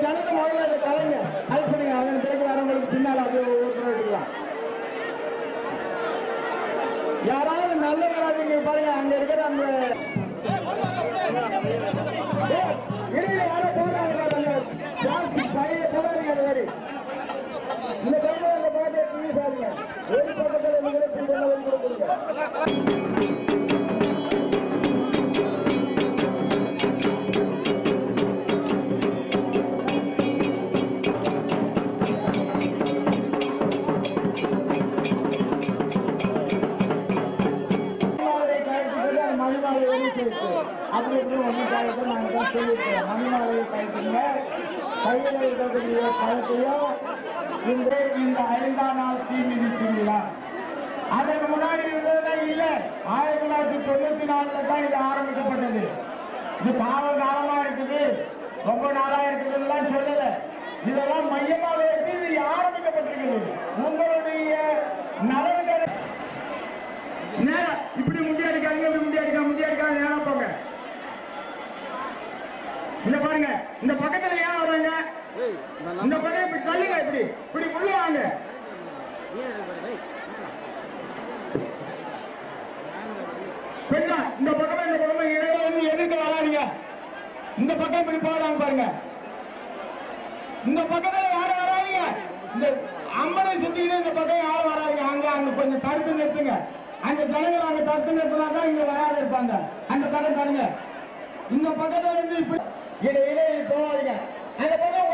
ஜனத்தை முதல்ல இதை கலைங்க கலைச்சுடுங்க. அதன் பிறகு வரவங்களுக்கு பின்னால் அப்படியே ஒவ்வொருத்தரும் எடுக்கலாம். யாராவது நல்ல வராதிங்க பாருங்க. அங்க இருக்கிற அந்த இடையில யாரோ போடுறாங்க பழைய போடாதீங்க. அந்த மாதிரி இந்த பக்கம் அந்த பாட்டை சாருங்க. ஒரு பக்கத்தில் நீங்களே கொடுங்க. அப்படி ஒன்றுக்காக நாங்கள் சொல்லியிருக்கோம். மணிமாலையை கழித்துங்க. கையில் இருக்கக்கூடிய கழுத்தையும் இந்த 5ஆம் நாள் தீ மிதிச்சிருந்தா அதற்கு முன்னாடி இருந்ததே இல்லை. 1994 தான் இது ஆரம்பிக்கப்பட்டது. இது காலமா இருக்குது, ரொம்ப நாளா இருக்குதுன்னு சொல்லல. இதெல்லாம் மையமாக இருக்கு. இது ஆரம்பிக்கப்பட்டிருக்கிறது. உங்களுடைய நலன்களை இப்படி முண்டியடிக்காங்க, இப்படி முண்டியடிக்காங்க நேரம் போங்க. இந்த பாருங்க, இந்த பக்கத்துல ஏன் வர்றாங்க? இந்த பக்கம் இப்படி தள்ளுங்க. இப்படி இப்படி உள்ள வாங்க. பெண்ணா இந்த பக்கமா இடையில வந்து எதிர்க்க வராதிங்க. இந்த பக்கம் இப்படி போறாங்க பாருங்க. இந்த பக்கத்துல யாரும் வராதிங்க. இந்த அம்மனை சுத்திக்கிட்டு இந்த பக்கம் யாரும் வராதிங்க. அங்க கொஞ்சம் தடுத்து நிறுத்துங்க. அந்த ஜனங்கள் அங்க தடுத்து நிறுத்தினாதான் இங்க வராது இருப்பாங்க. அந்த பக்கம் தடுங்க. இந்த பக்கத்துல இருந்து இப்படி இடையில போவாதீங்க. அந்த பக்கம்